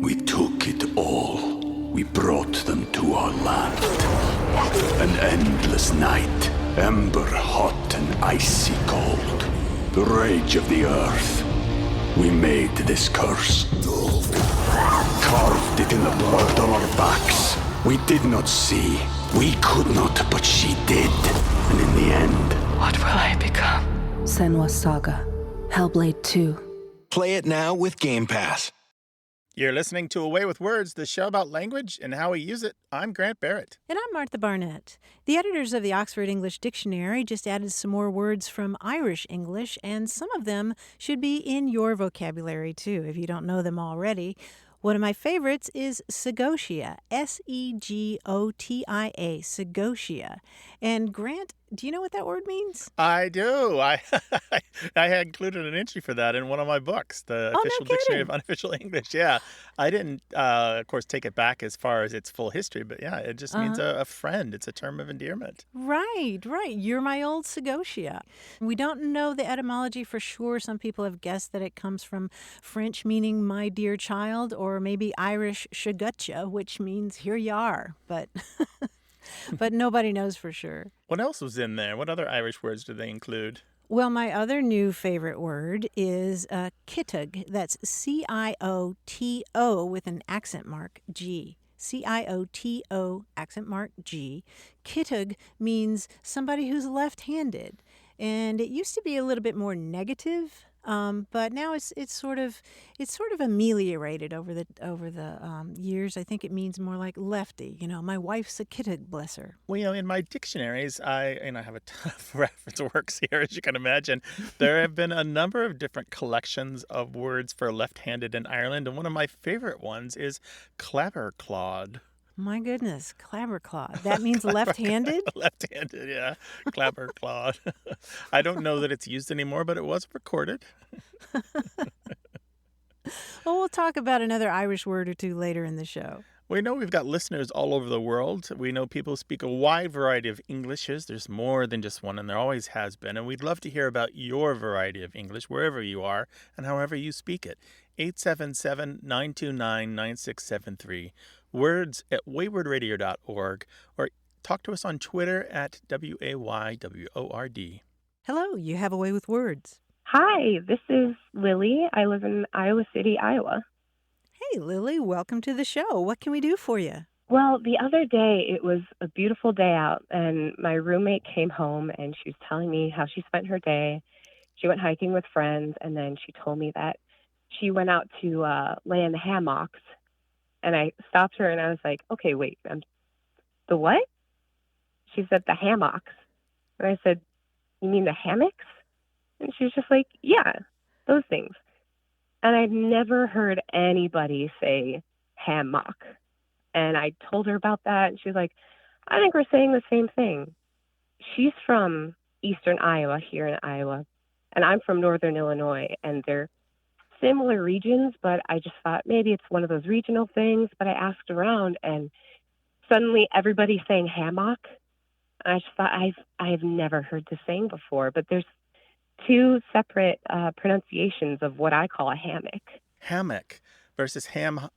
We took it all. We brought them to our land. An endless night, ember hot and icy cold. The rage of the earth. We made this curse. Carved it in the blood on our backs. We did not see. We could not, but she did. And in the end... What will I become? Senua's Saga. Hellblade 2. Play it now with Game Pass. You're listening to Away with Words, the show about language and how we use it. I'm Grant Barrett. And I'm Martha Barnett. The editors of the Oxford English Dictionary just added some more words from Irish English, and some of them should be in your vocabulary, too, if you don't know them already. One of my favorites is segotia, S-E-G-O-T-I-A, segotia. And Grant, do you know what that word means? I do. I had included an entry for that in one of my books, the Official Dictionary of Unofficial English. Yeah. I didn't, of course, take it back as far as its full history, but yeah, it just means a friend. It's a term of endearment. Right. You're my old segotia. We don't know the etymology for sure. Some people have guessed that it comes from French meaning my dear child, or maybe Irish segotia, which means here you are. But nobody knows for sure. What else was in there? What other Irish words did they include? Well, my other new favorite word is kitug. That's C-I-O-T-O with an accent mark, G. C-I-O-T-O, accent mark, G. Kitug means somebody who's left-handed. And it used to be a little bit more negative, but now it's sort of ameliorated over the years. I think it means more like lefty. You know, my wife's a kitug, bless her. Well, you know, in my dictionaries, I have a ton of reference works here, as you can imagine. There have been a number of different collections of words for left-handed in Ireland, and one of my favorite ones is clabberclod. My goodness, clabberclod. That means left-handed? Left-handed, yeah. Clabberclod. I don't know that it's used anymore, but it was recorded. Well, we'll talk about another Irish word or two later in the show. We know we've got listeners all over the world. We know people speak a wide variety of Englishes. There's more than just one, and there always has been. And we'd love to hear about your variety of English, wherever you are and however you speak it. 877-929-9673. Words at waywardradio.org, or talk to us on Twitter at WAYWORD. Hello, you have a way with words. Hi, this is Lily. I live in Iowa City, Iowa. Hey, Lily, welcome to the show. What can we do for you? Well, the other day, it was a beautiful day out, and my roommate came home, and she was telling me how she spent her day. She went hiking with friends, and then she told me that she went out to lay in the hammocks. And I stopped her, and I was like, okay, wait, the what? She said, the hammocks. And I said, you mean the hammocks? And she was just like, yeah, those things. And I'd never heard anybody say hammock. And I told her about that, and she was like, I think we're saying the same thing. She's from eastern Iowa, here in Iowa, and I'm from northern Illinois, and they're similar regions, but I just thought maybe it's one of those regional things. But I asked around, and suddenly everybody's saying hammock. And I just thought, I've never heard this saying before, but there's two separate pronunciations of what I call a hammock. Hammock versus hammock.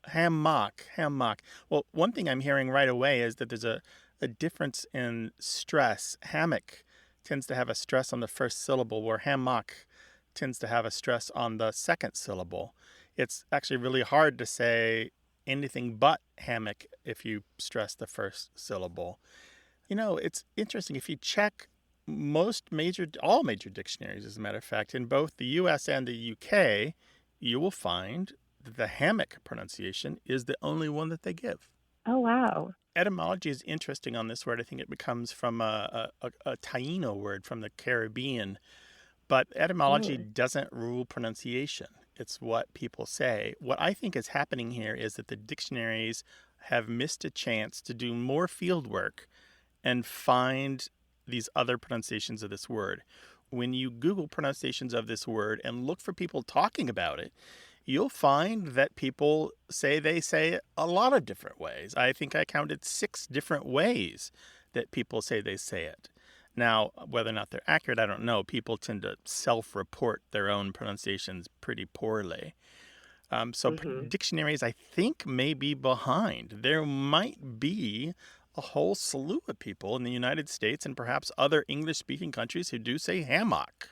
Well, one thing I'm hearing right away is that there's a difference in stress. Hammock tends to have a stress on the first syllable, where hammock tends to have a stress on the second syllable. It's actually really hard to say anything but hammock if you stress the first syllable. You know, it's interesting. If you check all major dictionaries, as a matter of fact, in both the U.S. and the U.K., you will find that the hammock pronunciation is the only one that they give. Oh, wow. Etymology is interesting on this word. I think it comes from a Taino word from the Caribbean. But etymology doesn't rule pronunciation. It's what people say. What I think is happening here is that the dictionaries have missed a chance to do more field work and find these other pronunciations of this word. When you Google pronunciations of this word and look for people talking about it, you'll find that people say they say it a lot of different ways. I think I counted 6 different ways that people say they say it. Now, whether or not they're accurate, I don't know. People tend to self-report their own pronunciations pretty poorly. Dictionaries, I think, may be behind. There might be a whole slew of people in the United States and perhaps other English-speaking countries who do say hammock.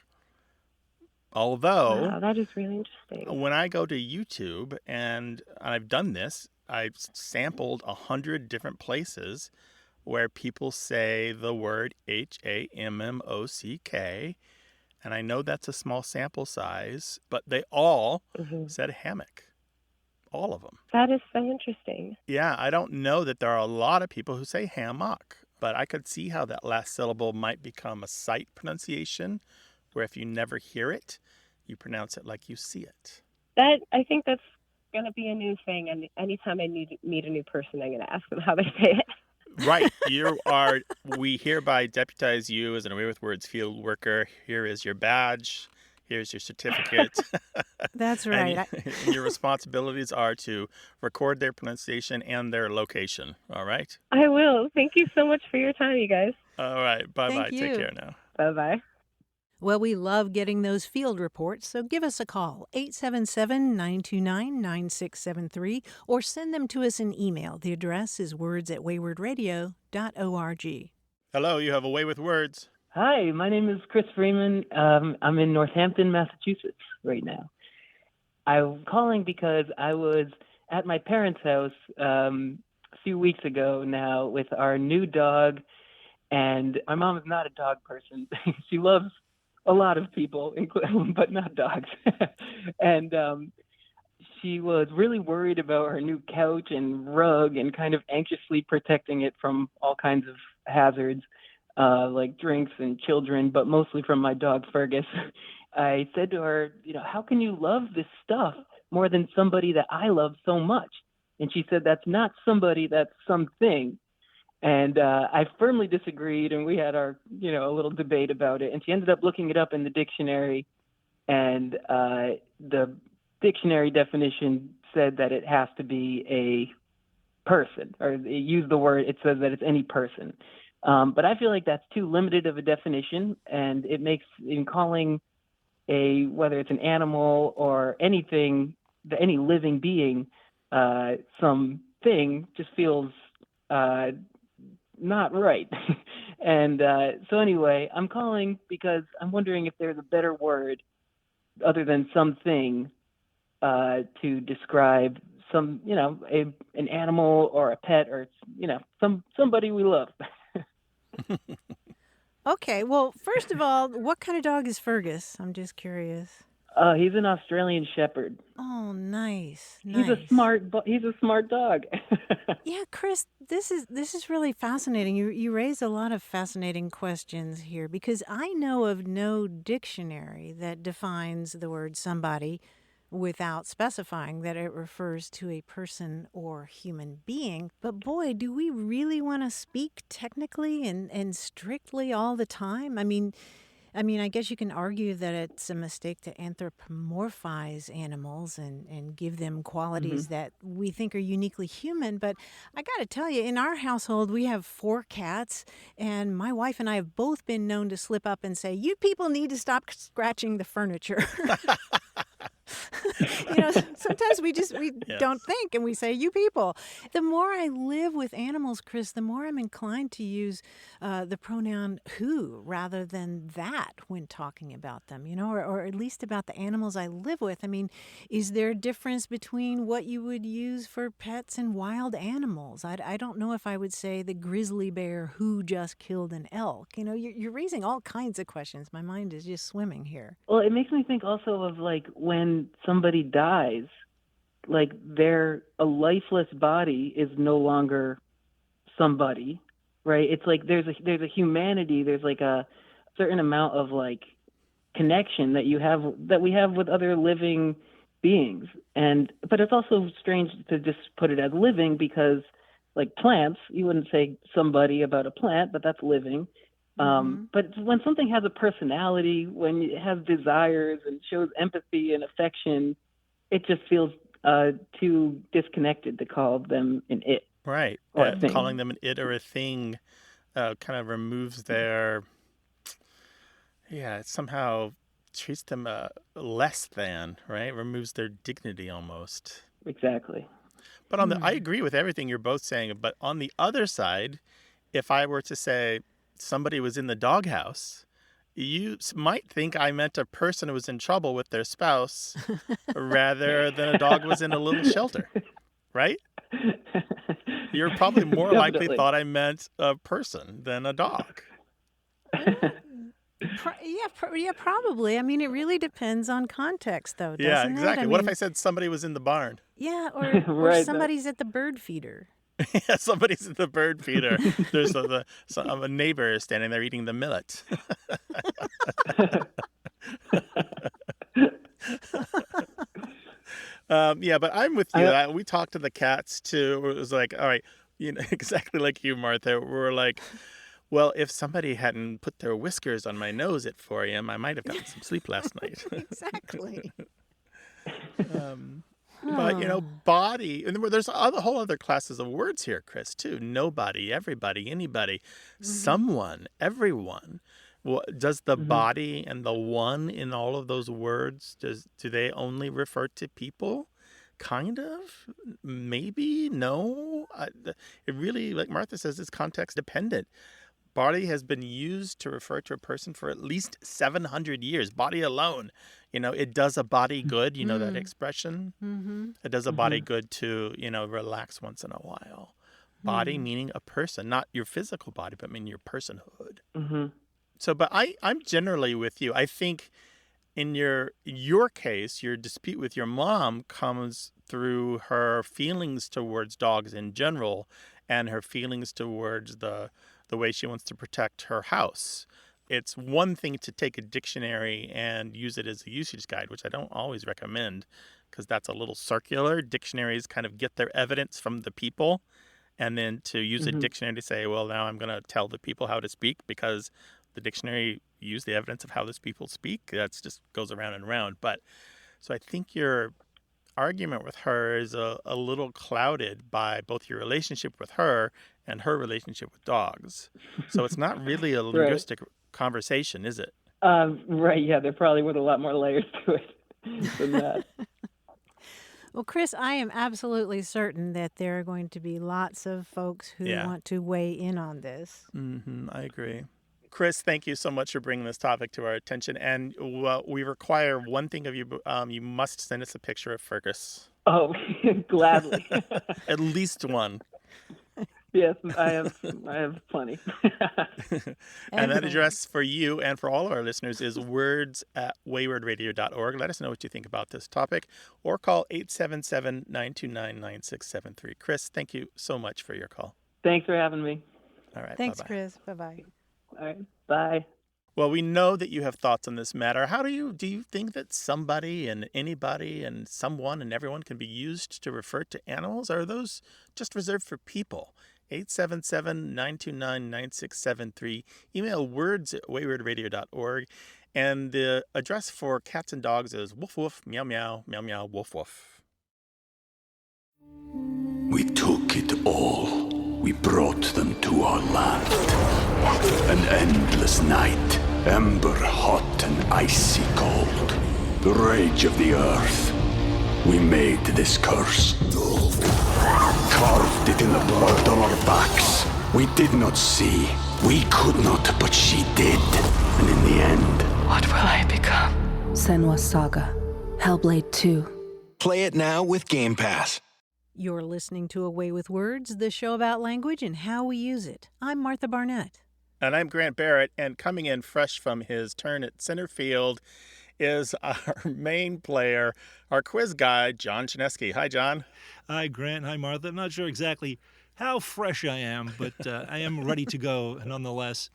Although, Wow, that is really interesting. when I go to YouTube, and I've done this, I've sampled 100 different places where people say the word hammock, and I know that's a small sample size, but they all said hammock. All of them. That is so interesting. Yeah, I don't know that there are a lot of people who say hammock, but I could see how that last syllable might become a sight pronunciation, where if you never hear it, you pronounce it like you see it. I think that's going to be a new thing, and anytime I meet a new person, I'm going to ask them how they say it. Right. We hereby deputize you as an Away with Words field worker. Here is your badge. Here's your certificate. That's right. And your responsibilities are to record their pronunciation and their location. All right? I will. Thank you so much for your time, you guys. All right. Bye-bye. Thank Take you. care now. Bye-bye. Well, we love getting those field reports, so give us a call, 877-929-9673, or send them to us in email. The address is words@waywardradio.org. Hello, you have Away with Words. Hi, my name is Chris Freeman. I'm in Northampton, Massachusetts right now. I'm calling because I was at my parents' house a few weeks ago now with our new dog, and my mom is not a dog person. She loves a lot of people, but not dogs. And she was really worried about her new couch and rug and kind of anxiously protecting it from all kinds of hazards, like drinks and children, but mostly from my dog, Fergus. I said to her, how can you love this stuff more than somebody that I love so much? And she said, that's not somebody, that's something. And I firmly disagreed, and we had our, a little debate about it. And she ended up looking it up in the dictionary, and the dictionary definition said that it has to be a person, or it used the word, it says that it's any person. But I feel like that's too limited of a definition, and it makes, in calling whether it's an animal or anything, any living being, something, just feels not right. And so anyway, I'm calling because I'm wondering if there's a better word other than something to describe some, an animal or a pet or, somebody we love. Okay, well, first of all, what kind of dog is Fergus? I'm just curious. He's an Australian Shepherd. Oh, nice. He's a smart dog. Yeah, Chris, this is really fascinating. You raise a lot of fascinating questions here, because I know of no dictionary that defines the word somebody without specifying that it refers to a person or human being. But boy, do we really want to speak technically and strictly all the time? I mean, I guess you can argue that it's a mistake to anthropomorphize animals and give them qualities that we think are uniquely human. But I got to tell you, in our household, we have 4 cats, and my wife and I have both been known to slip up and say, you people need to stop scratching the furniture. Sometimes we don't think, and we say, you people. The more I live with animals, Chris, the more I'm inclined to use the pronoun who rather than that when talking about them, or at least about the animals I live with. I mean, is there a difference between what you would use for pets and wild animals? I don't know if I would say the grizzly bear who just killed an elk. You're raising all kinds of questions. My mind is just swimming here. Well, it makes me think also of like when somebody dies, like a lifeless body is no longer somebody, right? It's like there's a humanity, there's like a certain amount of like connection that we have with other living beings. But it's also strange to just put it as living, because like plants, you wouldn't say somebody about a plant, but that's living. But when something has a personality, when it has desires and shows empathy and affection, it just feels too disconnected to call them an it. Right. Or a thing. Calling them an it or a thing kind of removes their, it somehow treats them less than, right? Removes their dignity almost. Exactly. But I agree with everything you're both saying. But on the other side, if I were to say somebody was in the doghouse, you might think I meant a person who was in trouble with their spouse rather than a dog was in a little shelter, right? You're probably more likely thought I meant a person than a dog. Yeah, probably. I mean, it really depends on context, though, doesn't Yeah, it? exactly. What if I said somebody was in the barn? Yeah, or Right, somebody's at the bird feeder. Yeah, somebody's at the bird feeder. There's a neighbor standing there eating the millet. Yeah, but I'm with you. We talked to the cats too. It was like, all right, exactly like you, Martha. We're like, well, if somebody hadn't put their whiskers on my nose at 4 a.m., I might have gotten some sleep last night. Exactly. But body, and there's whole other classes of words here, Chris, too. Nobody, everybody, anybody, someone, everyone. Does the body and the one in all of those words, do they only refer to people? Kind of? Maybe? No? It really, like Martha says, is context dependent. Body has been used to refer to a person for at least 700 years. Body alone. It does a body good. You know that expression? Mm-hmm. It does a body good to, relax once in a while. Body meaning a person, not your physical body, but meaning your personhood. Mm-hmm. So, but I'm generally with you. I think in your case, your dispute with your mom comes through her feelings towards dogs in general and her feelings towards the way she wants to protect her house. It's one thing to take a dictionary and use it as a usage guide, which I don't always recommend because that's a little circular. Dictionaries kind of get their evidence from the people, and then to use a dictionary to say, well, now I'm going to tell the people how to speak because the dictionary used the evidence of how these people speak. That's just goes around and around. But so I think your argument with her is a little clouded by both your relationship with her and her relationship with dogs. So it's not really a linguistic conversation, is it? Right, yeah, there probably were a lot more layers to it than that. Well, Chris, I am absolutely certain that there are going to be lots of folks who want to weigh in on this. I agree. Chris, thank you so much for bringing this topic to our attention. And we require one thing of you. You must send us a picture of Fergus. Oh, gladly. At least one. Yes, I have plenty. And that address for you and for all of our listeners is words@waywardradio.org. Let us know what you think about this topic or call 877-929-9673. Chris, thank you so much for your call. Thanks for having me. All right. Thanks, bye-bye. Chris. Bye-bye. All right, bye. Well, we know that you have thoughts on this matter. How do you think that somebody and anybody and someone and everyone can be used to refer to animals? Or are those just reserved for people? 877-929-9673. Email words@waywardradio.org. And the address for cats and dogs is woof woof, meow meow, meow meow, woof woof. We took it all. We brought them to our land. An endless night, ember hot and icy cold. The rage of the earth. We made this curse. Carved it in the blood on our backs. We did not see. We could not, but she did. And in the end... What will I become? Senua's Saga. Hellblade 2. Play it now with Game Pass. You're listening to A Way with Words, the show about language and how we use it. I'm Martha Barnett. And I'm Grant Barrett, and coming in fresh from his turn at center field is our main player, our quiz guy, John Chinesky. Hi, John. Hi, Grant. Hi, Martha. I'm not sure exactly how fresh I am, but I am ready to go nonetheless.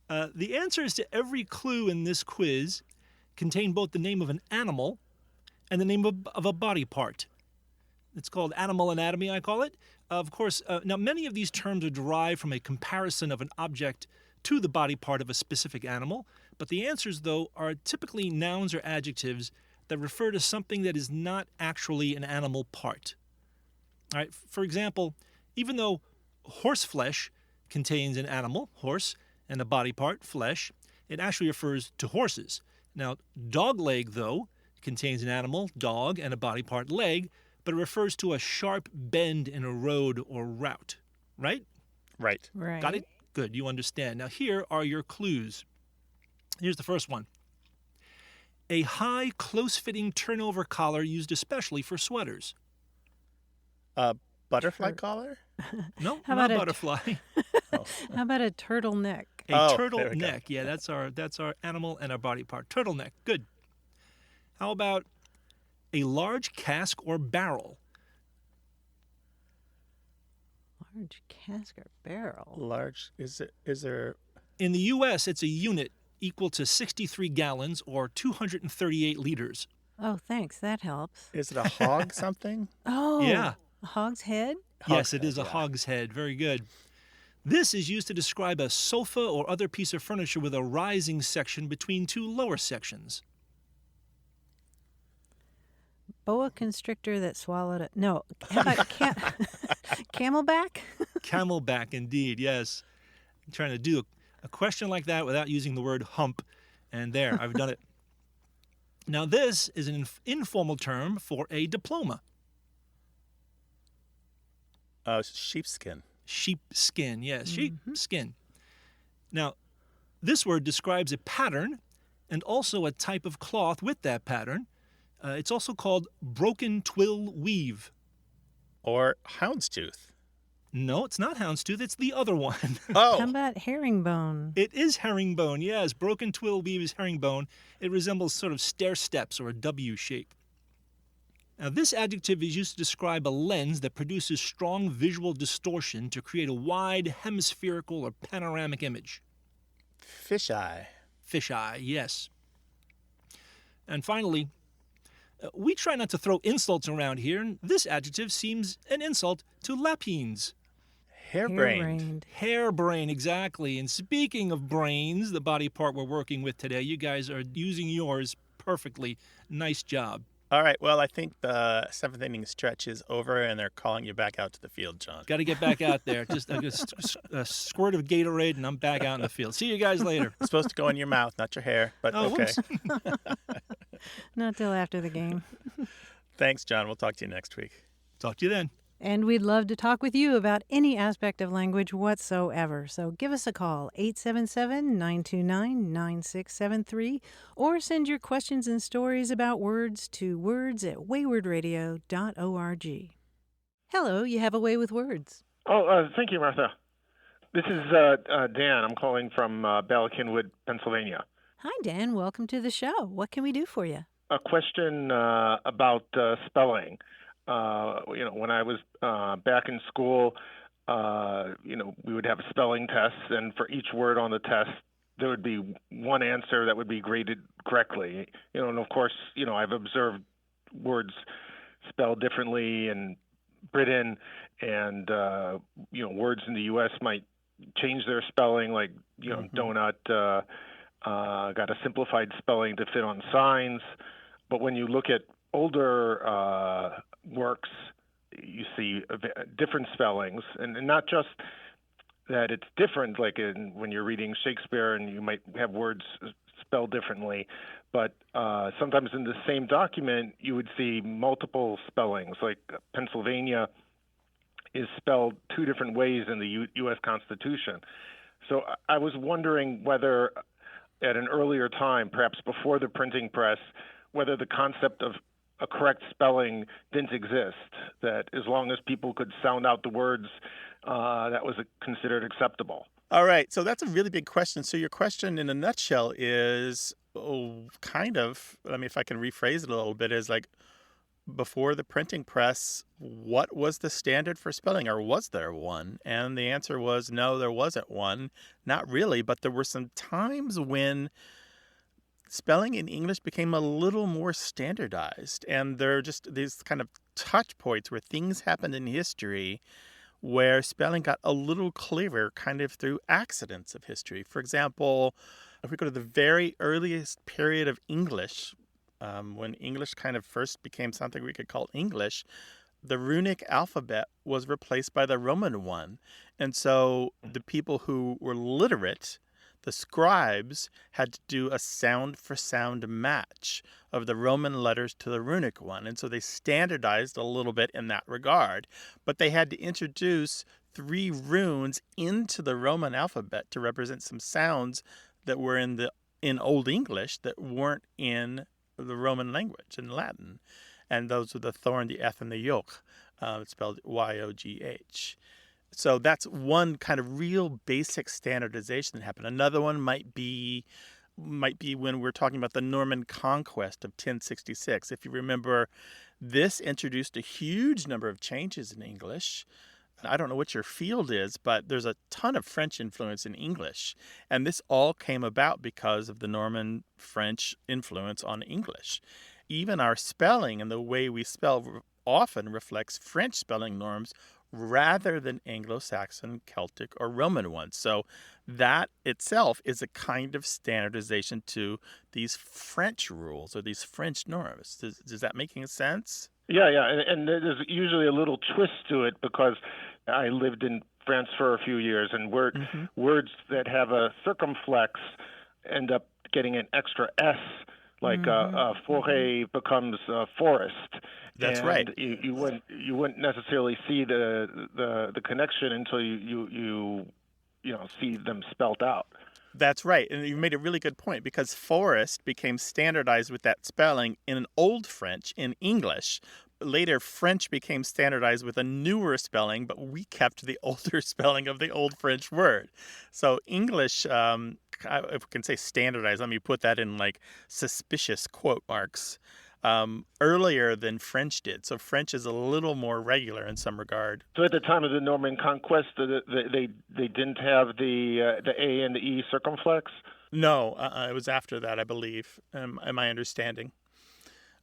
The answers to every clue in this quiz contain both the name of an animal and the name of a body part. It's called animal anatomy, I call it. Of course, now many of these terms are derived from a comparison of an object to the body part of a specific animal, but the answers, though, are typically nouns or adjectives that refer to something that is not actually an animal part. All right, for example, even though horse flesh contains an animal, horse, and a body part, flesh, it actually refers to horses. Now, dog leg, though, contains an animal, dog, and a body part leg, but it refers to a sharp bend in a road or route, right? Right. Right. Got it? Good, you understand. Now, here are your clues. Here's the first one. A high, close-fitting turnover collar used especially for sweaters. Butterfly collar? No, How not about a butterfly. How about a turtleneck? A Oh, there we go. turtleneck. Yeah, that's our animal and our body part. Turtleneck. Good. How about a large cask or barrel? Large cask or barrel? Large. Is there? In the U.S., it's a unit equal to 63 gallons or 238 liters. Oh, thanks. That helps. Is it a hog something? Oh, Yeah. a hogshead? Yes, it is a yeah. hogshead. Very good. This is used to describe a sofa or other piece of furniture with a rising section between two lower sections. Boa constrictor that swallowed it. No, how about camelback? Camelback, indeed, yes. I'm trying to do a question like that without using the word hump, and there, I've done it. Now, this is an informal term for a diploma. Sheepskin. Sheepskin, yes, sheepskin. Now, this word describes a pattern and also a type of cloth with that pattern. It's also called broken twill weave. Or houndstooth. No, it's not houndstooth, it's the other one. How Oh, about herringbone? It is herringbone, yes. Broken twill weave is herringbone. It resembles sort of stair steps or a W shape. Now, this adjective is used to describe a lens that produces strong visual distortion to create a wide hemispherical or panoramic image. fisheye. Fisheye, yes. And finally, we try not to throw insults around here, and this adjective seems an insult to lapines. Harebrained. Harebrained, exactly. And speaking of brains, the body part we're working with today, you guys are using yours perfectly. Nice job. All right. Well, I think the seventh inning stretch is over, and they're calling you back out to the field, John. Got to get back out there. Just a squirt of Gatorade, and I'm back out in the field. See you guys later. It's supposed to go in your mouth, not your hair, but Oh, okay. whoops. Not till after the game. Thanks, John. We'll talk to you next week. Talk to you then. And we'd love to talk with you about any aspect of language whatsoever. So give us a call, 877-929-9673, or send your questions and stories about words to words@waywardradio.org. Hello, you have a way with words. Oh, thank you, Martha. This is Dan. I'm calling from Ballackinwood, Pennsylvania. Hi, Dan. Welcome to the show. What can we do for you? A question about spelling. When I was back in school, we would have spelling tests, and for each word on the test, there would be one answer that would be graded correctly. And of course, I've observed words spelled differently in Britain, and words in the U.S. might change their spelling, like donut got a simplified spelling to fit on signs. But when you look at older works, you see different spellings, and not just that it's different, like when you're reading Shakespeare and you might have words spelled differently, but sometimes in the same document you would see multiple spellings, like Pennsylvania is spelled two different ways in the U.S. Constitution. So I was wondering whether at an earlier time, perhaps before the printing press, whether the concept of a correct spelling didn't exist, that as long as people could sound out the words, that was considered acceptable. All right. So that's a really big question. So your question in a nutshell is if I can rephrase it a little bit, is like, before the printing press, what was the standard for spelling, or was there one? And the answer was no, there wasn't one. Not really, but there were some times when spelling in English became a little more standardized. And there are just these kind of touch points where things happened in history where spelling got a little clearer kind of through accidents of history. For example, if we go to the very earliest period of English, when English kind of first became something we could call English, the runic alphabet was replaced by the Roman one. And so the people who were literate, the scribes had to do a sound-for-sound match of the Roman letters to the runic one. And so they standardized a little bit in that regard. But they had to introduce 3 runes into the Roman alphabet to represent some sounds that were in Old English that weren't in the Roman language, in Latin. And those were the thorn, the eth, and the yoke. It's spelled Y-O-G-H. So that's one kind of real basic standardization that happened. Another one might be when we're talking about the Norman conquest of 1066. If you remember, this introduced a huge number of changes in English. I don't know what your field is, but there's a ton of French influence in English. And this all came about because of the Norman French influence on English. Even our spelling and the way we spell often reflects French spelling norms rather than Anglo-Saxon, Celtic, or Roman ones. So that itself is a kind of standardization to these French rules or these French norms. Does that make any sense? Yeah, and there's usually a little twist to it because I lived in France for a few years, and words that have a circumflex end up getting an extra S, like forêt becomes forest. That's and right. You wouldn't necessarily see the connection until you see them spelt out. That's right. And you made a really good point because forest became standardized with that spelling in Old French, in English. Later, French became standardized with a newer spelling, but we kept the older spelling of the Old French word. So English, if we can say standardized, let me put that in like suspicious quote marks, earlier than French did. So French is a little more regular in some regard. So at the time of the Norman conquest, they didn't have the A and the E circumflex? No, it was after that, I believe, in my understanding.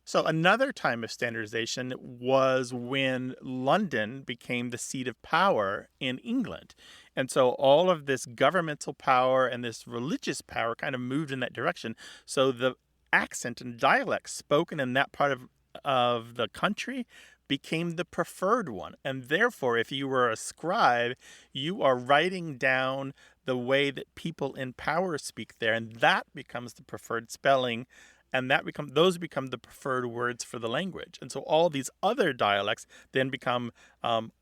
So another time of standardization was when London became the seat of power in England. And so all of this governmental power and this religious power kind of moved in that direction. So the accent and dialect spoken in that part of the country became the preferred one. And therefore, if you were a scribe, you are writing down the way that people in power speak there, and that becomes the preferred spelling. And those become the preferred words for the language. And so all these other dialects then become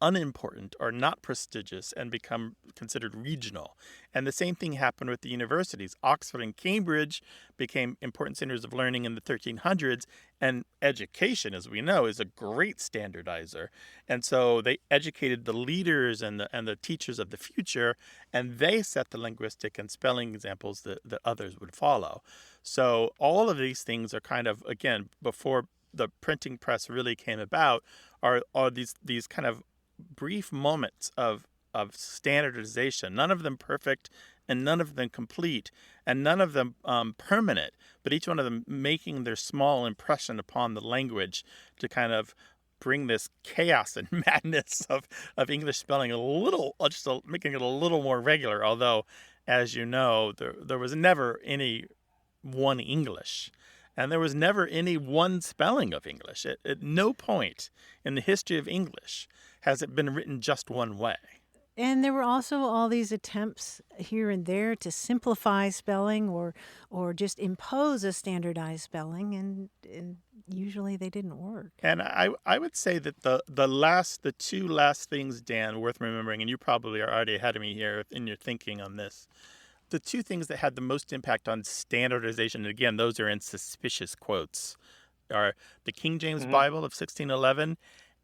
unimportant or not prestigious and become considered regional. And the same thing happened with the universities. Oxford and Cambridge became important centers of learning in the 1300s. And education, as we know, is a great standardizer. And so they educated the leaders and the teachers of the future, and they set the linguistic and spelling examples that others would follow. So all of these things are kind of, again, before the printing press really came about, are these kind of brief moments of standardization. None of them perfect and none of them complete and none of them permanent, but each one of them making their small impression upon the language to kind of bring this chaos and madness of English spelling making it a little more regular. Although, as you know, there was never any one English, and there was never any one spelling of English. At no point in the history of English has it been written just one way. And there were also all these attempts here and there to simplify spelling or just impose a standardized spelling, and usually they didn't work. And I would say that the two last things, Dan, worth remembering, and you probably are already ahead of me here in your thinking on this. The two things that had the most impact on standardization, and again, those are in suspicious quotes, are the King James Bible of 1611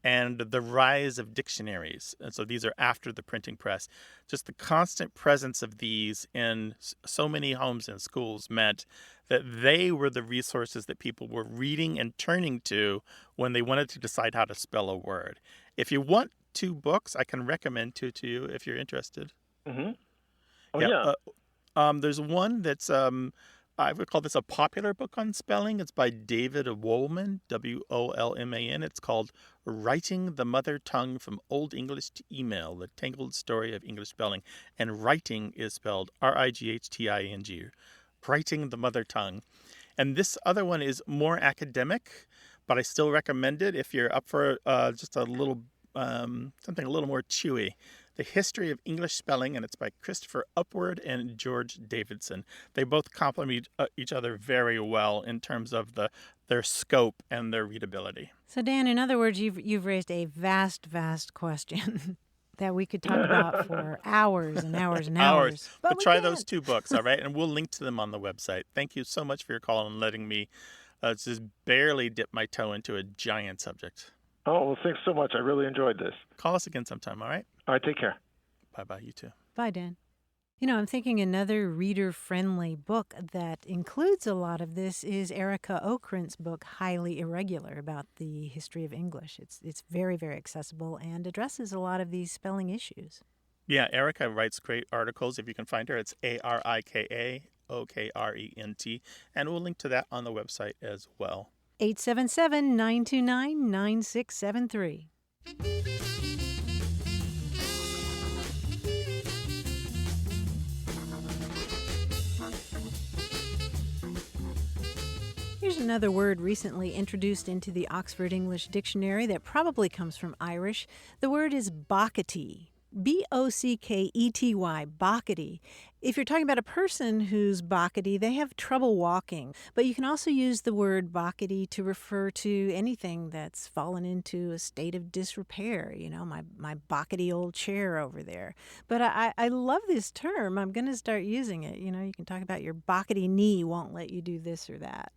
and the rise of dictionaries. And so these are after the printing press. Just the constant presence of these in so many homes and schools meant that they were the resources that people were reading and turning to when they wanted to decide how to spell a word. If you want 2 books, I can recommend 2 to you if you're interested. Mm-hmm. Oh, yeah. There's one that's, I would call this a popular book on spelling. It's by David Wolman, W-O-L-M-A-N. It's called Writing the Mother Tongue from Old English to Email, The Tangled Story of English Spelling. And writing is spelled R-I-G-H-T-I-N-G, Writing the Mother Tongue. And this other one is more academic, but I still recommend it if you're up for just a little something a little more chewy. The History of English Spelling, and it's by Christopher Upward and George Davidson. They both complement each other very well in terms of their scope and their readability. So, Dan, in other words, you've raised a vast question that we could talk about for hours and hours and hours. But try those two books, all right? And we'll link to them on the website. Thank you so much for your call and letting me just barely dip my toe into a giant subject. Oh, well, thanks so much. I really enjoyed this. Call us again sometime, all right? All right, take care. Bye-bye, you too. Bye, Dan. You know, I'm thinking another reader-friendly book that includes a lot of this is Erica Okrent's book, Highly Irregular, about the history of English. It's very, very accessible and addresses a lot of these spelling issues. Yeah, Erica writes great articles. If you can find her, it's ARIKAOKRENT, and we'll link to that on the website as well. 877-929-9673. Here's another word recently introduced into the Oxford English Dictionary that probably comes from Irish. The word is bockety. Bockety, bockety. If you're talking about a person who's bockety, they have trouble walking. But you can also use the word bockety to refer to anything that's fallen into a state of disrepair. You know, my bockety old chair over there. But I love this term. I'm going to start using it. You know, you can talk about your bockety knee won't let you do this or that.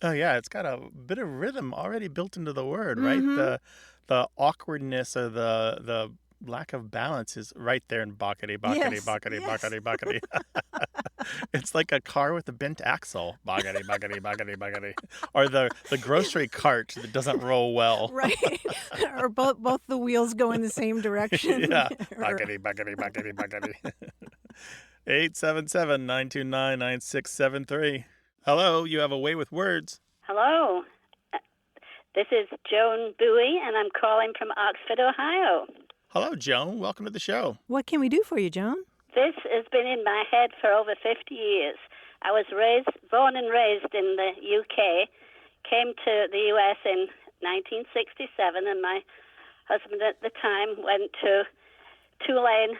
Oh, yeah, it's got a bit of rhythm already built into the word, right? Mm-hmm. The awkwardness or the lack of balance is right there in bockety, bockety, Yes, bockety, yes. bockety, bockety. It's like a car with a bent axle. Bockety, bockety, bockety, bockety. Or the grocery cart that doesn't roll well. Right. Or both the wheels go in the same direction. Yeah. Bockety, bockety, bockety, bockety. 877-929-9673. Hello, you have a way with words. Hello. This is Joan Bowie, and I'm calling from Oxford, Ohio. Hello, Joan. Welcome to the show. What can we do for you, Joan? This has been in my head for over 50 years. I was born and raised in the UK, came to the US in 1967, and my husband at the time went to Tulane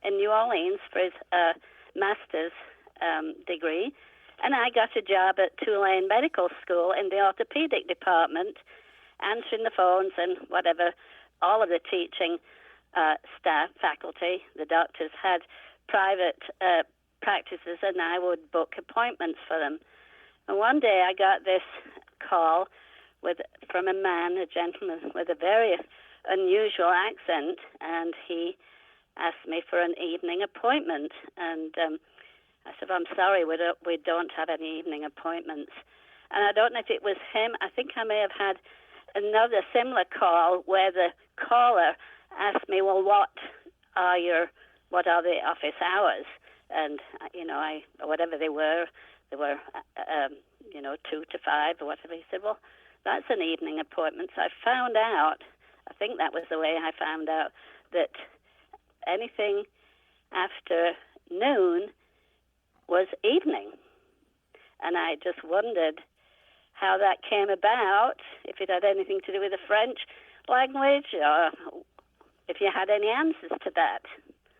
in New Orleans for his master's degree. And I got a job at Tulane Medical School in the orthopedic department, answering the phones and whatever. All of the teaching staff, faculty, the doctors had private practices, and I would book appointments for them. And one day I got this call from a man, a gentleman with a very unusual accent, and he asked me for an evening appointment. And I said, I'm sorry, we don't have any evening appointments. And I don't know if it was him. I think I may have had another similar call where the caller asked me, well, what are the office hours? And, whatever they were 2 to 5 or whatever. He said, well, that's an evening appointment. So I found out, I think that was the way I found out, that anything after noon was evening. And I just wondered how that came about, if it had anything to do with the French language, or if you had any answers to that.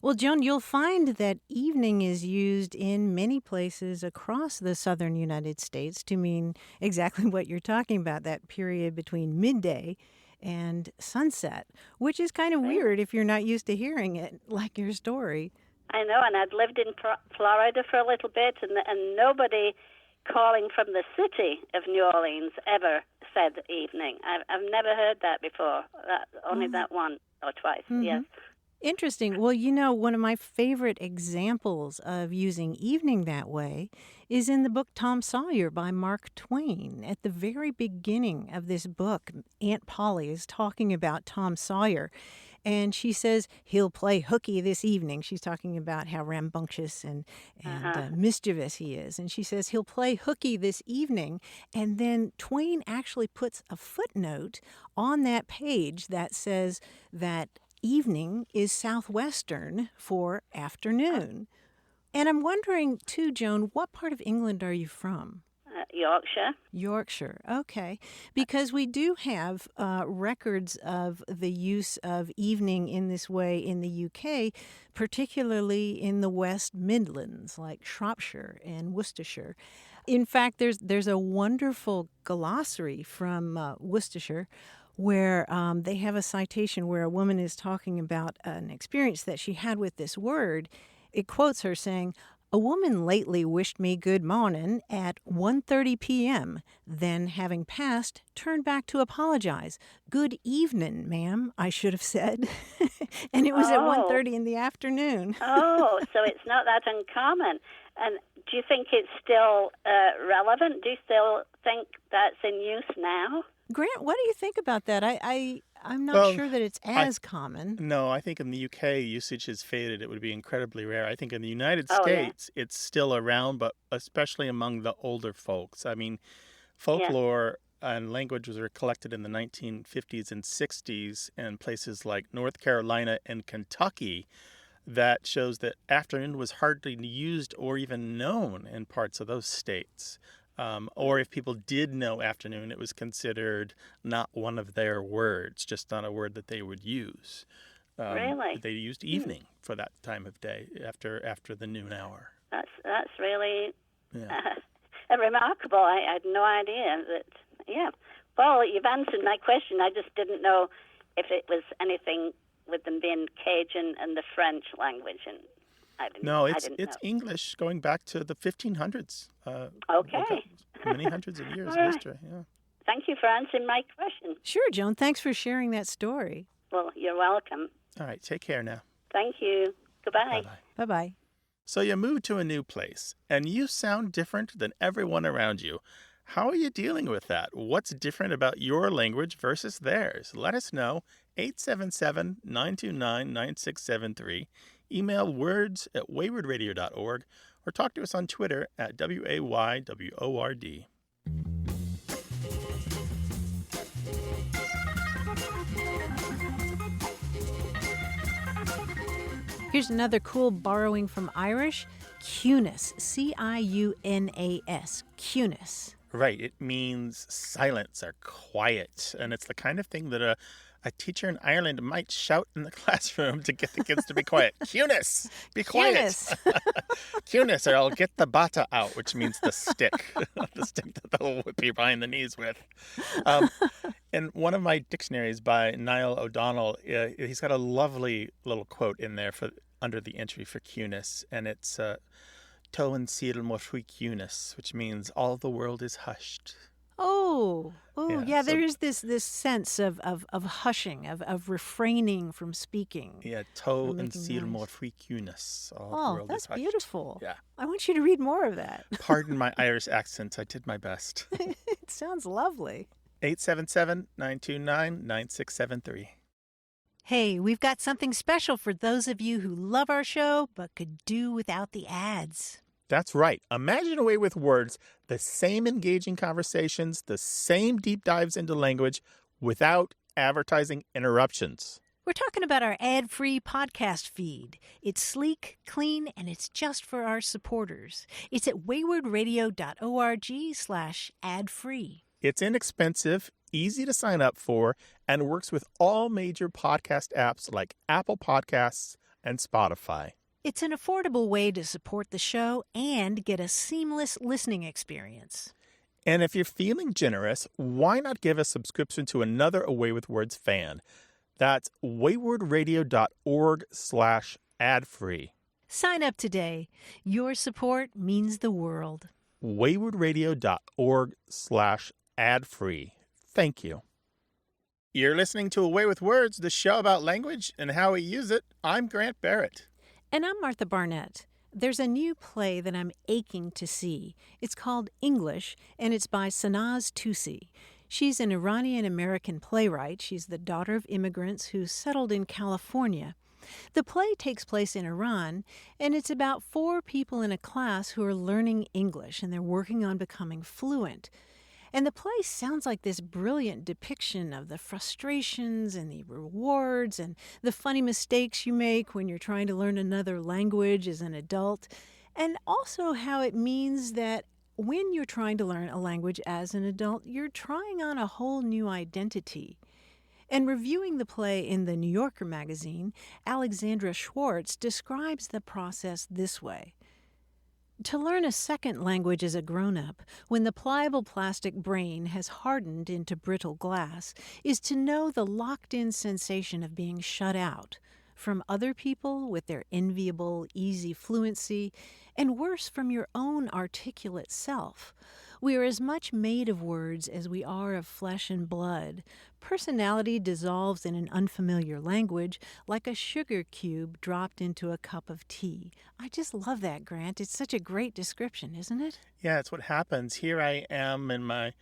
Well, Joan, you'll find that evening is used in many places across the southern United States to mean exactly what you're talking about, that period between midday and sunset, which is kind of weird if you're not used to hearing it, like your story. I know, and I'd lived in Florida for a little bit, and nobody calling from the city of New Orleans ever said evening. I've never heard that before, only that one or twice, yes. Interesting. Well, one of my favorite examples of using evening that way is in the book Tom Sawyer by Mark Twain. At the very beginning of this book, Aunt Polly is talking about Tom Sawyer, and she says, he'll play hooky this evening. She's talking about how rambunctious and mischievous he is. And she says, he'll play hooky this evening. And then Twain actually puts a footnote on that page that says that evening is Southwestern for afternoon. And I'm wondering, too, Joan, what part of England are you from? Yorkshire. Yorkshire, okay. Because we do have records of the use of evening in this way in the UK, particularly in the West Midlands, like Shropshire and Worcestershire. In fact, there's a wonderful glossary from Worcestershire where they have a citation where a woman is talking about an experience that she had with this word. It quotes her saying, "A woman lately wished me good morning at 1:30 p.m., then, having passed, turned back to apologize. Good evening, ma'am, I should have said." And it was at 1:30 in the afternoon. Oh, so it's not that uncommon. And do you think it's still relevant? Do you still think that's in use now? Grant, what do you think about that? I'm not sure that it's as common. No, I think in the UK, usage has faded. It would be incredibly rare. I think in the United States, it's still around, but especially among the older folks. I mean, folklore and languages were collected in the 1950s and 60s in places like North Carolina and Kentucky. That shows that afternoon was hardly used or even known in parts of those states. Or if people did know afternoon, it was considered not one of their words, just not a word that they would use. Really? They used evening for that time of day after the noon hour. That's really remarkable. I had no idea that. Yeah. Well, you've answered my question. I just didn't know if it was anything with them being Cajun and the French language, and I didn't. No, it's know. English going back to the 1500s. Okay. Many hundreds of years of history. Yeah. Thank you for answering my question. Sure, Joan. Thanks for sharing that story. Well, you're welcome. All right. Take care now. Thank you. Goodbye. Bye-bye. Bye-bye. So you moved to a new place, and you sound different than everyone around you. How are you dealing with that? What's different about your language versus theirs? Let us know. 877-929-9673. Email words@waywardradio.org or talk to us on Twitter at WAYWORD. Here's another cool borrowing from Irish. Ciunas. C-I-U-N-A-S. Ciunas. Right. It means silence or quiet. And it's the kind of thing that a teacher in Ireland might shout in the classroom to get the kids to be quiet. Ciunas, be quiet. Ciunas, or I'll get the bata out, which means the stick. The stick that they'll whip you behind the knees with. In one of my dictionaries by Niall O'Donnell, he's got a lovely little quote in there under the entry for Ciunas, and it's Toan Síl Mo Fhui Ciunas, which means all the world is hushed. Yeah, there is this sense of hushing, of refraining from speaking. Yeah, To and Síl Mo Fhui Ciunas. Oh, that's beautiful. Yeah. I want you to read more of that. Pardon my Irish accent. I did my best. It sounds lovely. 877-929-9673. Hey, we've got something special for those of you who love our show but could do without the ads. That's right. Imagine a way with words, the same engaging conversations, the same deep dives into language without advertising interruptions. We're talking about our ad-free podcast feed. It's sleek, clean, and it's just for our supporters. It's at waywardradio.org/ad-free. It's inexpensive, easy to sign up for, and works with all major podcast apps like Apple Podcasts and Spotify. It's an affordable way to support the show and get a seamless listening experience. And if you're feeling generous, why not give a subscription to another Away with Words fan? That's waywardradio.org/ad-free. Sign up today. Your support means the world. waywardradio.org/ad-free. Thank you. You're listening to Away with Words, the show about language and how we use it. I'm Grant Barrett. And I'm Martha Barnett. There's a new play that I'm aching to see. It's called English, and it's by Sanaz Tusi. She's an Iranian-American playwright. She's the daughter of immigrants who settled in California. The play takes place in Iran, and it's about 4 people in a class who are learning English, and they're working on becoming fluent. And the play sounds like this brilliant depiction of the frustrations and the rewards and the funny mistakes you make when you're trying to learn another language as an adult, and also how it means that when you're trying to learn a language as an adult, you're trying on a whole new identity. And reviewing the play in the New Yorker magazine, Alexandra Schwartz describes the process this way. To learn a second language as a grown-up, when the pliable plastic brain has hardened into brittle glass, is to know the locked-in sensation of being shut out from other people with their enviable, easy fluency, and worse, from your own articulate self. We are as much made of words as we are of flesh and blood. Personality dissolves in an unfamiliar language like a sugar cube dropped into a cup of tea. I just love that, Grant. It's such a great description, isn't it? Yeah, it's what happens. Here I am in my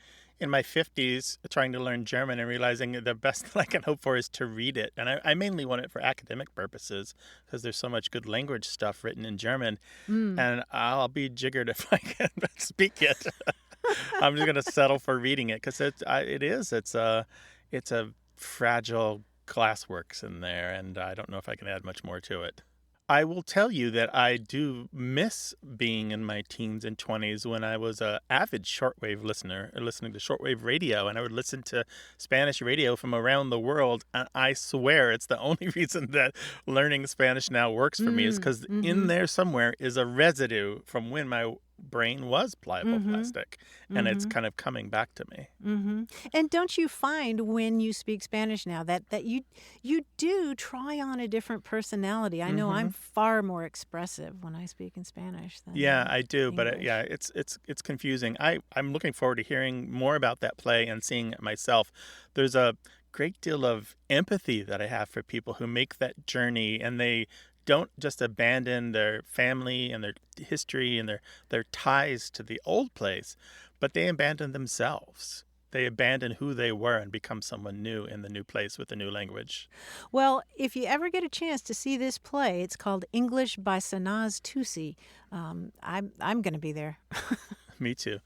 50s trying to learn German and realizing the best that I can hope for is to read it. And I mainly want it for academic purposes because there's so much good language stuff written in German. And I'll be jiggered if I can speak it. I'm just going to settle for reading it because it's a fragile glassworks in there, and I don't know if I can add much more to it. I will tell you that I do miss being in my teens and 20s when I was an avid shortwave listener, listening to shortwave radio, and I would listen to Spanish radio from around the world. And I swear it's the only reason that learning Spanish now works for me is because in there somewhere is a residue from when my brain was pliable plastic, and it's kind of coming back to me. And don't you find when you speak Spanish now that you do try on a different personality? I know I'm far more expressive when I speak in Spanish than I do, English. but it's confusing. I'm looking forward to hearing more about that play and seeing it myself. There's a great deal of empathy that I have for people who make that journey, and they don't just abandon their family and their history and their ties to the old place, but they abandon themselves. They abandon who they were and become someone new in the new place with the new language. Well, if you ever get a chance to see this play, it's called English by Sanaz Tusi. I'm going to be there. Me too.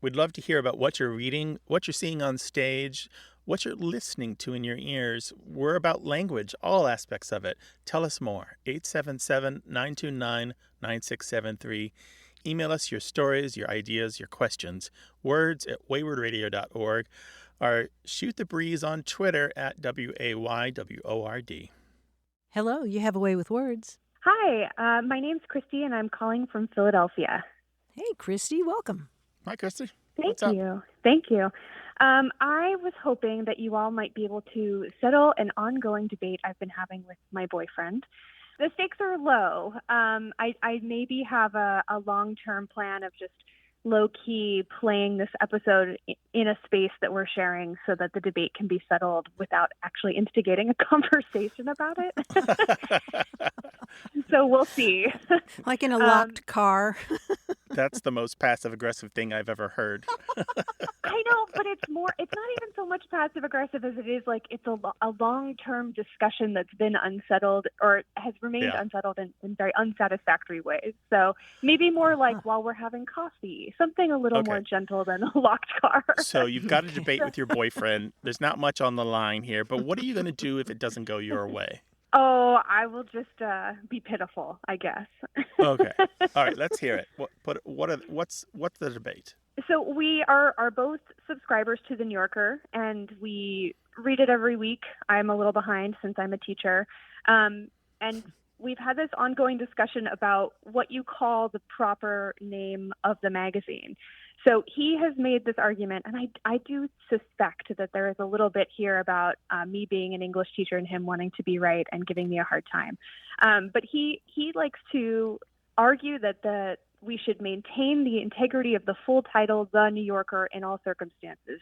We'd love to hear about what you're reading, what you're seeing on stage, what you're listening to in your ears. We're about language, all aspects of it. Tell us more. 877-929-9673. Email us your stories, your ideas, your questions. words@waywardradio.org. Or shoot the breeze on Twitter at WAYWORD. Hello, you have a way with words. Hi, my name's Christy, and I'm calling from Philadelphia. Hey, Christy, welcome. Hi, Christy. Thank you. I was hoping that you all might be able to settle an ongoing debate I've been having with my boyfriend. The stakes are low. I maybe have a long-term plan of just low-key playing this episode in a space that we're sharing so that the debate can be settled without actually instigating a conversation about it. So we'll see. Like in a locked car. That's the most passive-aggressive thing I've ever heard. I know, but it's not even so much passive-aggressive as it is like it's a long-term discussion that's been unsettled or has remained unsettled in very unsatisfactory ways. So maybe more like while we're having coffee, something a little more gentle than a locked car. So you've got a debate with your boyfriend. There's not much on the line here, but what are you going to do if it doesn't go your way? Oh, I will just be pitiful, I guess. Okay. All right, let's hear it. What's the debate? So we are both subscribers to The New Yorker, and we read it every week. I'm a little behind since I'm a teacher. And we've had this ongoing discussion about what you call the proper name of the magazine. So he has made this argument, and I do suspect that there is a little bit here about me being an English teacher and him wanting to be right and giving me a hard time. But he likes to argue that we should maintain the integrity of the full title, The New Yorker, in all circumstances.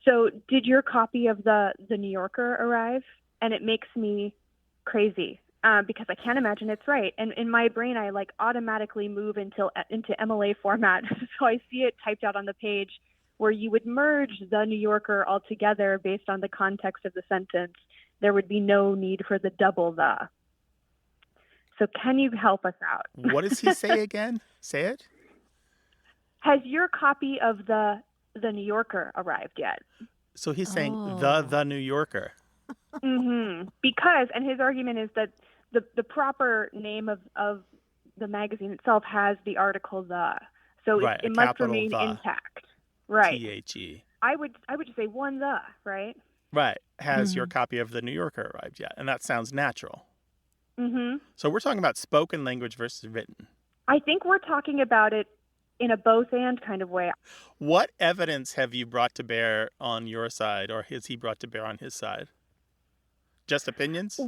So did your copy of the New Yorker arrive? And it makes me crazy. Because I can't imagine it's right. And in my brain, I automatically move into MLA format. So I see it typed out on the page where you would merge the New Yorker altogether based on the context of the sentence. There would be no need for the double the. So can you help us out? What does he say again? Say it. Has your copy of the New Yorker arrived yet? So he's saying the New Yorker. Because, and his argument is that the proper name of the magazine itself has the article the. So Right, it a must capital remain the. intact. Right. THE. I would just say one the, right? Right. Has your Mhm. copy of the New Yorker arrived yet? And that sounds natural. Mm-hmm. So we're talking about spoken language versus written. I think we're talking about it in a both and kind of way. What evidence have you brought to bear on your side, or has he brought to bear on his side? Just opinions?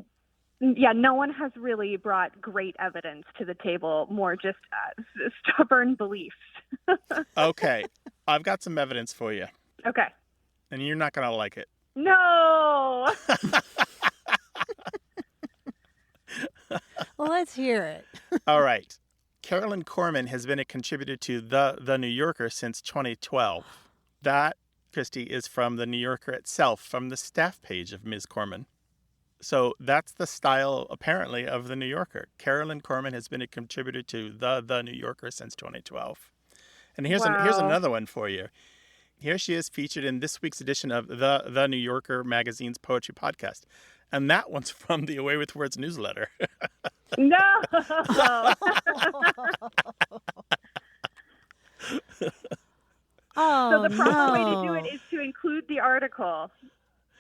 Yeah, no one has really brought great evidence to the table, more just stubborn beliefs. Okay. I've got some evidence for you, Okay. and you're not going to like it. No! Well, let's hear it. All right. Carolyn Corman has been a contributor to The New Yorker since 2012. That, Christy, is from The New Yorker itself, from the staff page of Ms. Corman. So that's the style, apparently, of The New Yorker. Carolyn Corman has been a contributor to The New Yorker since 2012. And here's another one for you. Here she is featured in this week's edition of The New Yorker magazine's poetry podcast. And that one's from the Away with Words newsletter. No! Oh, So the proper way to do no. it is to include the article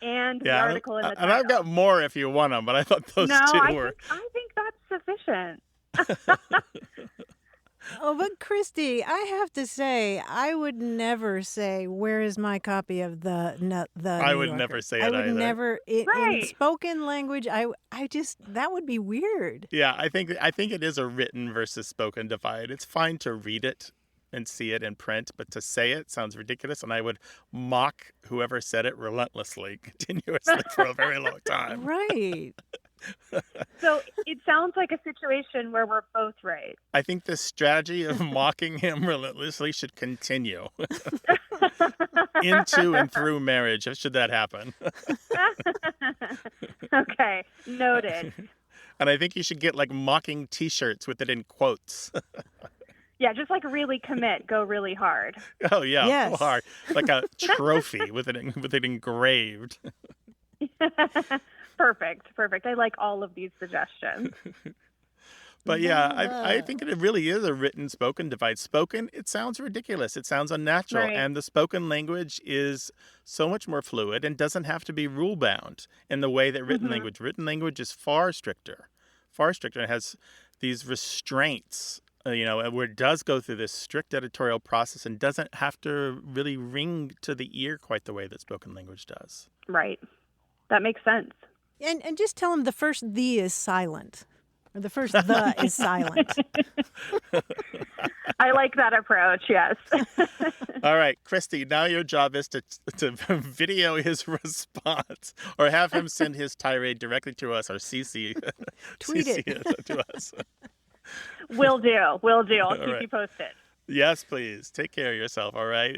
and the Yeah, article in the title. and I've got more if you want them, but I thought those No, two I were. think that's sufficient. Oh, but Christy, I have to say, I would never say, "Where is my copy of the I New would Yorker?" never say I it would either. never in Right. spoken language. I just that would be weird. Yeah, I think it is a written versus spoken divide. It's fine to read it and see it in print, but to say it sounds ridiculous, and I would mock whoever said it relentlessly, continuously for a very long time. Right. So it sounds like a situation where we're both right. I think the strategy of mocking him relentlessly should continue into and through marriage, should that happen. Okay, noted. And I think you should get like mocking T-shirts with it in quotes. Yeah, just like really commit, go really hard. Oh yeah, Yes. full hard, like a trophy with it engraved. Perfect. I like all of these suggestions. But yeah, I think it really is a written spoken divide. Spoken, it sounds ridiculous. It sounds unnatural. Right. And the spoken language is so much more fluid and doesn't have to be rule bound in the way that written language is far stricter. It has these restraints, where it does go through this strict editorial process and doesn't have to really ring to the ear quite the way that spoken language does. Right. That makes sense. And just tell him the first "the" is silent, or the first "the" is silent. I like that approach, yes. All right, Christy, now your job is to video his response or have him send his tirade directly to us or CC Tweet CC it. to us. Will do. I'll All keep right. you posted. Yes, please. Take care of yourself, all right?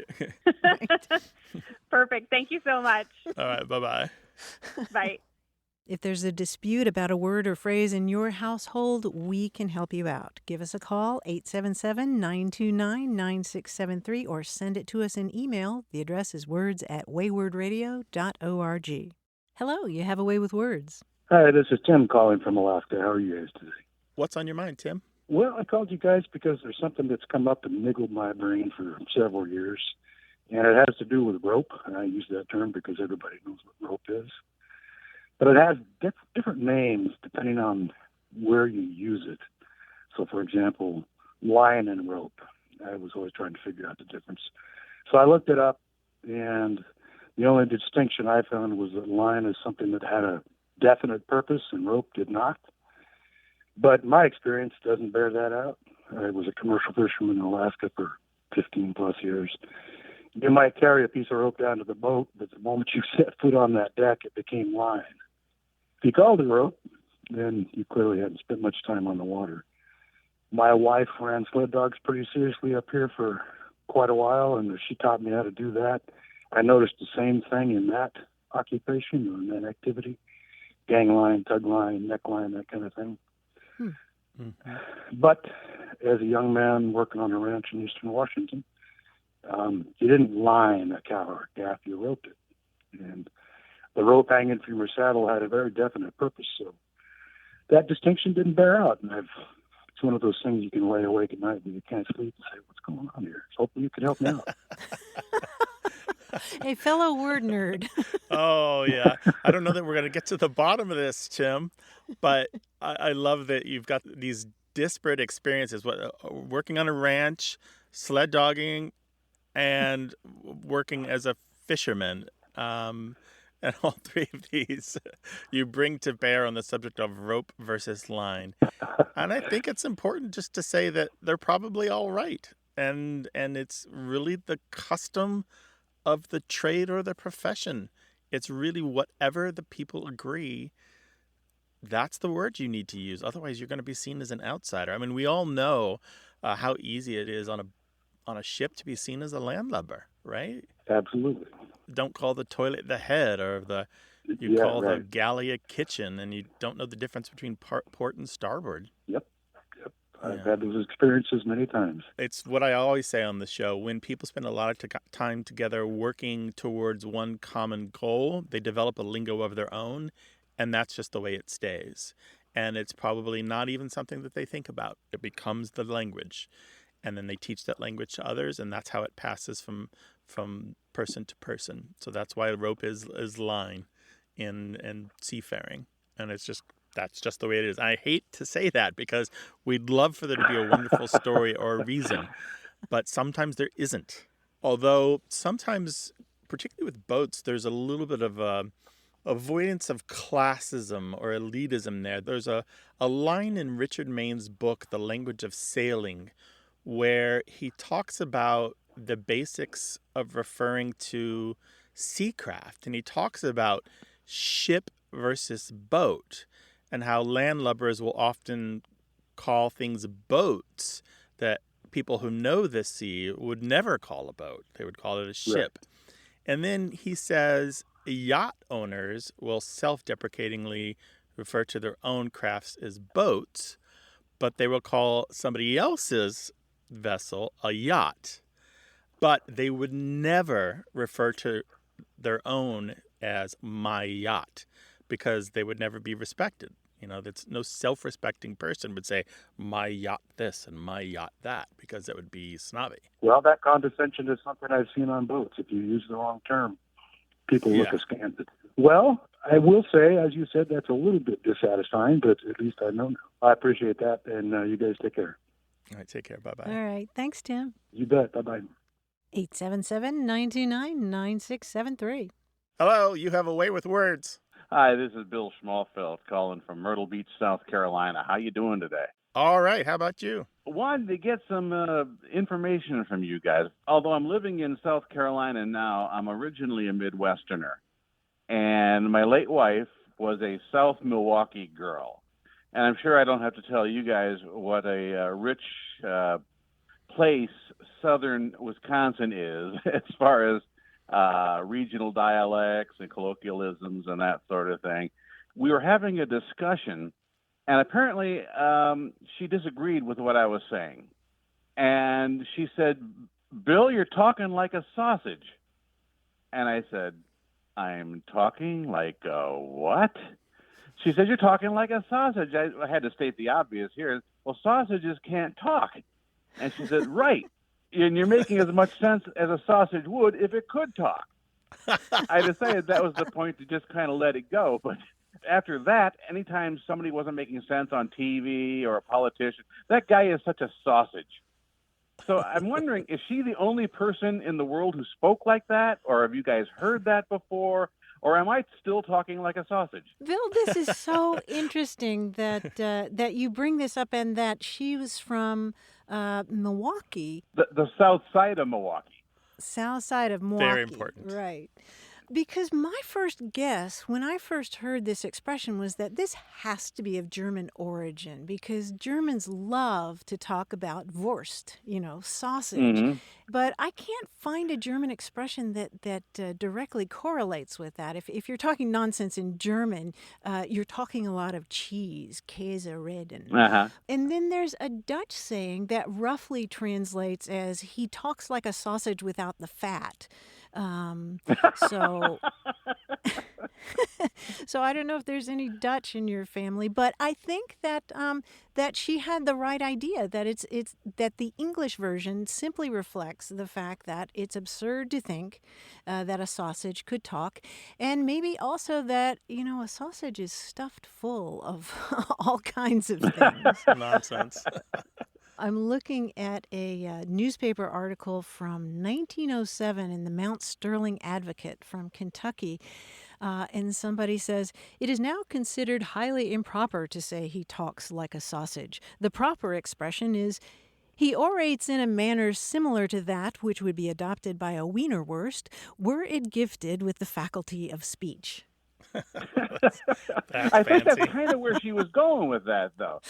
Perfect. Thank you so much. All right, bye-bye. Bye. If there's a dispute about a word or phrase in your household, we can help you out. Give us a call, 877-929-9673, or send it to us in email. The address is words@waywardradio.org. Hello, you have a way with words. Hi, this is Tim calling from Alaska. How are you guys today? What's on your mind, Tim? Well, I called you guys because there's something that's come up and niggled my brain for several years, and it has to do with rope. And I use that term because everybody knows what rope is. But it has different names depending on where you use it. So, for example, line and rope. I was always trying to figure out the difference. So I looked it up, and the only distinction I found was that line is something that had a definite purpose and rope did not. But my experience doesn't bear that out. I was a commercial fisherman in Alaska for 15 plus years. You might carry a piece of rope down to the boat, but the moment you set foot on that deck, it became line. If you called it rope, then you clearly hadn't spent much time on the water. My wife ran sled dogs pretty seriously up here for quite a while, and she taught me how to do that. I noticed the same thing in that occupation or in that activity. Gang line, tug line, neck line, that kind of thing. But as a young man working on a ranch in eastern Washington, you didn't line a cow or a calf, you roped it. And the rope hanging from your saddle had a very definite purpose. So that distinction didn't bear out. And I've one of those things you can lay awake at night and you can't sleep and say, what's going on here? So hopefully you can help me out. A fellow word nerd. Oh, yeah. I don't know that we're going to get to the bottom of this, Tim, but I love that you've got these disparate experiences, working on a ranch, sled dogging, and working as a fisherman. And all three of these you bring to bear on the subject of rope versus line. And I think it's important just to say that they're probably all right. And it's really the custom of the trade or the profession. It's really whatever the people agree, that's the word you need to use. Otherwise, you're going to be seen as an outsider. I mean, we all know how easy it is on a ship to be seen as a landlubber, right? Absolutely. Don't call the toilet the head, or you call the galley a kitchen, and you don't know the difference between port and starboard. Yep. I've had those experiences many times. It's what I always say on the show. When people spend a lot of time together working towards one common goal, they develop a lingo of their own, and that's just the way it stays. And it's probably not even something that they think about. It becomes the language. And then they teach that language to others, and that's how it passes from person to person. So that's why rope is line in seafaring. And that's just the way it is. I hate to say that because we'd love for there to be a wonderful story or a reason, but sometimes there isn't. Although sometimes, particularly with boats, there's a little bit of avoidance of classism or elitism there. There's a line in Richard Maine's book, The Language of Sailing, where he talks about the basics of referring to seacraft. And he talks about ship versus boat, and how landlubbers will often call things boats that people who know the sea would never call a boat. They would call it a ship. Right. And then he says yacht owners will self-deprecatingly refer to their own crafts as boats, but they will call somebody else's vessel a yacht. But they would never refer to their own as my yacht, because they would never be respected. You know, that's no self-respecting person would say my yacht this and my yacht that, because that would be snobby. Well, that condescension is something I've seen on boats. If you use the wrong term, people look askance. Well, I will say, as you said, that's a little bit dissatisfying, but at least I know now. I appreciate that, and you guys take care. All right, take care. Bye-bye. All right. Thanks, Tim. You bet. Bye-bye. 877-929-9673. Hello, you have a way with words. Hi, this is Bill Schmalfeld calling from Myrtle Beach, South Carolina. How you doing today? All right. How about you? Wanted to get some information from you guys. Although I'm living in South Carolina now, I'm originally a Midwesterner. And my late wife was a South Milwaukee girl. And I'm sure I don't have to tell you guys what a rich place southern Wisconsin is as far as regional dialects and colloquialisms and that sort of thing. We were having a discussion, and apparently she disagreed with what I was saying. And she said, Bill, you're talking like a sausage. And I said, I'm talking like a what? She said, you're talking like a sausage. I had to state the obvious here. Well, sausages can't talk. And she said, right. And you're making as much sense as a sausage would if it could talk. I decided that was the point to just kind of let it go. But after that, anytime somebody wasn't making sense on TV or a politician, that guy is such a sausage. So I'm wondering, is she the only person in the world who spoke like that? Or have you guys heard that before? Or am I still talking like a sausage? Bill, this is so interesting that that you bring this up, and that she was from Milwaukee. The south side of Milwaukee. South side of Milwaukee. Very important. Right. Because my first guess when I first heard this expression was that this has to be of German origin, because Germans love to talk about Wurst, sausage. Mm-hmm. But I can't find a German expression that directly correlates with that. If you're talking nonsense in German, you're talking a lot of cheese, Käse reden. Uh-huh. And then there's a Dutch saying that roughly translates as he talks like a sausage without the fat. So, so I don't know if there's any Dutch in your family, but I think that that she had the right idea. That it's that the English version simply reflects the fact that it's absurd to think that a sausage could talk, and maybe also that a sausage is stuffed full of all kinds of things. Nonsense. I'm looking at a newspaper article from 1907 in the Mount Sterling Advocate from Kentucky. And somebody says, it is now considered highly improper to say he talks like a sausage. The proper expression is, he orates in a manner similar to that which would be adopted by a Wienerwurst were it gifted with the faculty of speech. I think that's kind of where she was going with that, though.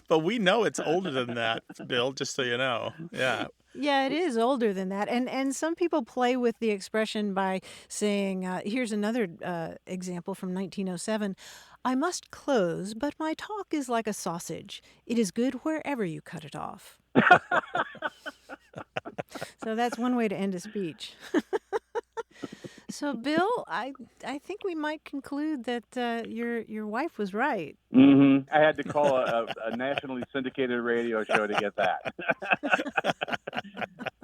But we know it's older than that, Bill, just so you know. Yeah. Yeah, it is older than that. And some people play with the expression by saying, here's another example from 1907. I must close, but my talk is like a sausage. It is good wherever you cut it off. So that's one way to end a speech. So, Bill, I think we might conclude that your wife was right. Mm-hmm. I had to call a nationally syndicated radio show to get that.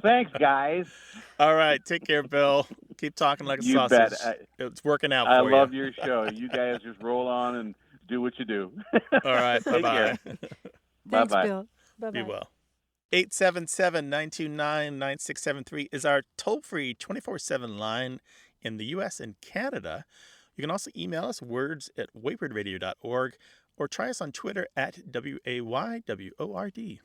Thanks, guys. All right. Take care, Bill. Keep talking like a You sausage. bet. It's working out for you. I love your show. You guys just roll on and do what you do. All right. Bye-bye. Thanks, Bye-bye. Bill. Bye-bye. Be well. 877-929-9673 is our toll-free 24/7 line in the U.S. and Canada. You can also email us words@waywardradio.org or try us on Twitter @WAYWORD.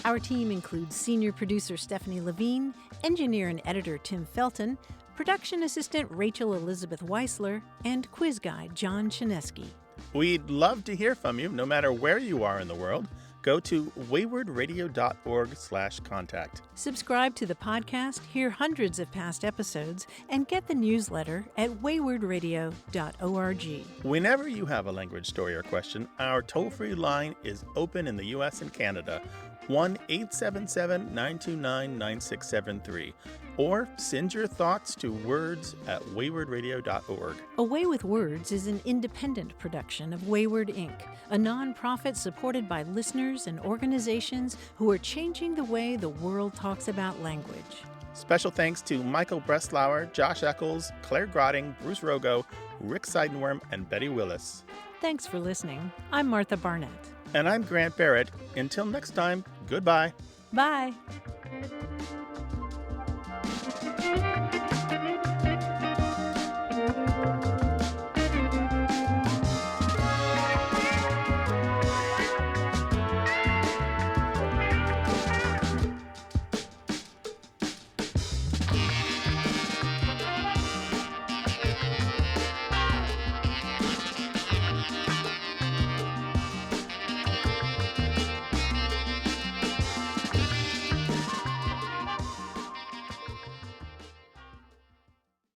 Our team includes senior producer Stephanie Levine, engineer and editor Tim Felton, production assistant Rachel Elizabeth Weisler, and quiz guy John Chinesky. We'd love to hear from you, no matter where you are in the world. Go to waywardradio.org/contact. Subscribe to the podcast, hear hundreds of past episodes, and get the newsletter at waywardradio.org. Whenever you have a language story or question, our toll-free line is open in the U.S. and Canada, 1-877-929-9673. Or send your thoughts to words@waywardradio.org. A Way with Words is an independent production of Wayward Inc., a nonprofit supported by listeners and organizations who are changing the way the world talks about language. Special thanks to Michael Breslauer, Josh Eccles, Claire Grotting, Bruce Rogo, Rick Seidenworm, and Betty Willis. Thanks for listening. I'm Martha Barnett. And I'm Grant Barrett. Until next time, goodbye. Bye.